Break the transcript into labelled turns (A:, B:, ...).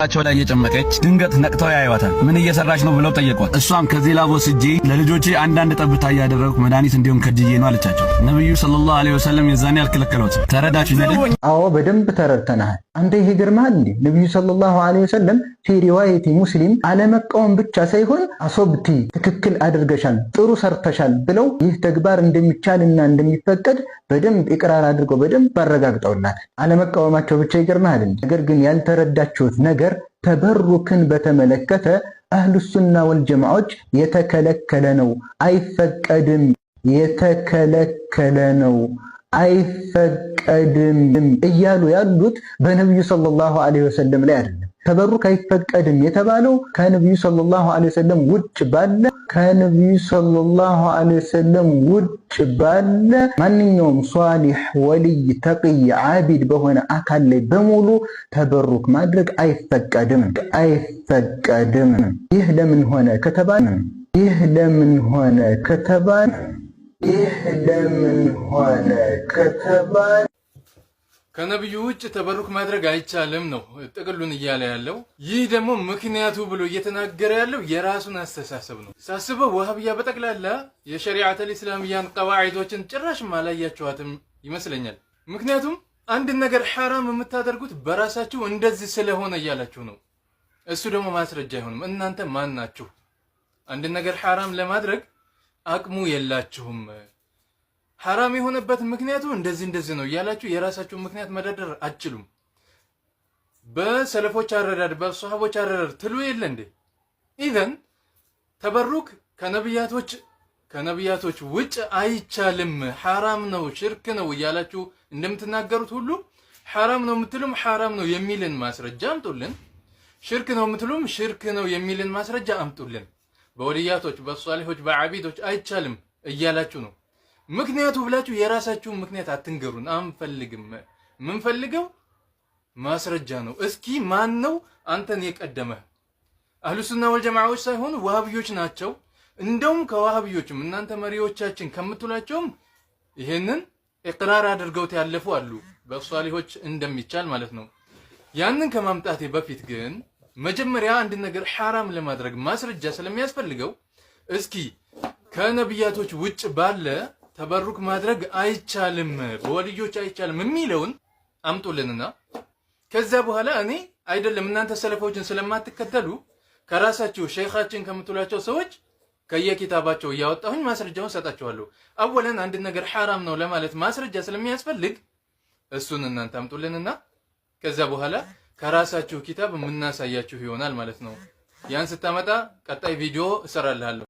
A: ቸው ላይ እየጨመቀች ድንገት ነቅተው ያዩዋታል። ምን እየሰራች ነው ብለው ጠየቋት። እሷም ከዚህ ላብ ወስጄ ለልጆቼ አንዳንድ ጠብታ እያደረግኩ መድኃኒት እንዲሆን ከጅዬ ነው አለቻቸው። ነብዩ ሰለላሁ ዐለይሂ ወሰለም የዛኔ ያልከለከሉት ተረዳችሁ አይደል?
B: አዎ በደንብ ተረድተናል። አንተ ይሄ ግርማል እንዴ? ነብዩ ሰለላሁ ዐለይሂ ወሰለም ፊ ሪዋየቲ ሙስሊም አለመቃወም ብቻ ሳይሆን አሶብቲ ትክክል አድርገሻል፣ ጥሩ ሰርተሻል ብለው ይህ ተግባር እንደሚቻልና እንደሚፈቀድ በደንብ ኢቅራር አድርገው በደንብ አረጋግጠውናል። አለመቃወማቸው ብቻ ይገርማል እንዴ? ነገር ግን ያልተረዳችሁት ነገር ተበሩክን በተመለከተ አህሉ ሱና ወልጀማዓዎች የተከለከለ ነው፣ አይፈቀድም፣ የተከለከለ ነው፣ አይፈቀድም እያሉ ያሉት በነብዩ ሰለላሁ ዐለይሂ ወሰለም ላይ አይደለም። ተበሩክ አይፈቀድም የተባለው ከነብዩ ሰለላሁ ዐለይሂ ወሰለም ውጭ ባለ ማንኛውም ሷሊህ ወልይ ተቅይ ዓቢድ በሆነ አካል ላይ በሙሉ ተበሩክ ማድረግ አይፈቀድም። ይህ ለምን ሆነ ከተባለ
C: ከነብዩ ውጭ ተበሩክ ማድረግ አይቻልም ነው ጥቅሉን እያለ ያለው። ይህ ደግሞ ምክንያቱ ብሎ እየተናገረ ያለው የራሱን አስተሳሰብ ነው። ሳስበው ወሃብያ በጠቅላላ የሸሪዓተል ኢስላሚያን ቀዋዒዶችን ጭራሽ ማላያችኋትም ይመስለኛል። ምክንያቱም አንድ ነገር ሐራም የምታደርጉት በራሳችሁ እንደዚህ ስለሆነ እያላችሁ ነው። እሱ ደግሞ ማስረጃ አይሆንም። እናንተ ማን ናችሁ? አንድ ነገር ሐራም ለማድረግ አቅሙ የላችሁም። ሐራም የሆነበት ምክንያቱ እንደዚህ ነው እያላችሁ የራሳችሁን ምክንያት መደርደር አትችሉም። በሰለፎች አረዳድ በሷሃቦች አረዳድ ትሉ የለ እንዴ? ኢዘን ተበሩክ ከነቢያቶች ውጭ አይቻልም፣ ሐራም ነው፣ ሽርክ ነው እያላችሁ እንደምትናገሩት ሁሉ ሐራም ነው የምትሉም ሐራም ነው የሚልን ማስረጃ አምጡልን። ሽርክ ነው የምትሉም ሽርክ ነው የሚልን ማስረጃ አምጡልን። በወልያቶች በሷሊሆች በዓቢዶች አይቻልም እያላችሁ ነው። ምክንያቱ ብላችሁ የራሳችሁን ምክንያት አትንገሩን፣ አንፈልግም። የምንፈልገው ማስረጃ ነው። እስኪ ማን ነው አንተን የቀደመህ? አህሉ ሱና ወልጀማዓዎች ሳይሆኑ ዋሃብዮች ናቸው። እንደውም ከዋሃብዮችም እናንተ መሪዎቻችን ከምትሏቸውም ይሄንን ኢቅራር አድርገውት ያለፉ አሉ፣ በሷሊሆች እንደሚቻል ማለት ነው። ያንን ከማምጣቴ በፊት ግን መጀመሪያ አንድ ነገር ሐራም ለማድረግ ማስረጃ ስለሚያስፈልገው እስኪ ከነቢያቶች ውጭ ባለ ተበሩክ ማድረግ አይቻልም፣ በወልዮች አይቻልም የሚለውን አምጡልንና ከዛ በኋላ እኔ አይደለም እናንተ ሰለፎችን ስለማትከተሉ ከራሳችሁ ሼኻችን ከምትሏቸው ሰዎች ከየኪታባቸው እያወጣሁኝ ማስረጃውን ሰጣችኋለሁ። አወለን አንድ ነገር ሐራም ነው ለማለት ማስረጃ ስለሚያስፈልግ እሱን እናንተ አምጡልንና ከዛ በኋላ ከራሳችሁ ኪታብ የምናሳያችሁ ይሆናል ማለት ነው። ያን ስታመጣ ቀጣይ ቪዲዮ እሰራልሃለሁ።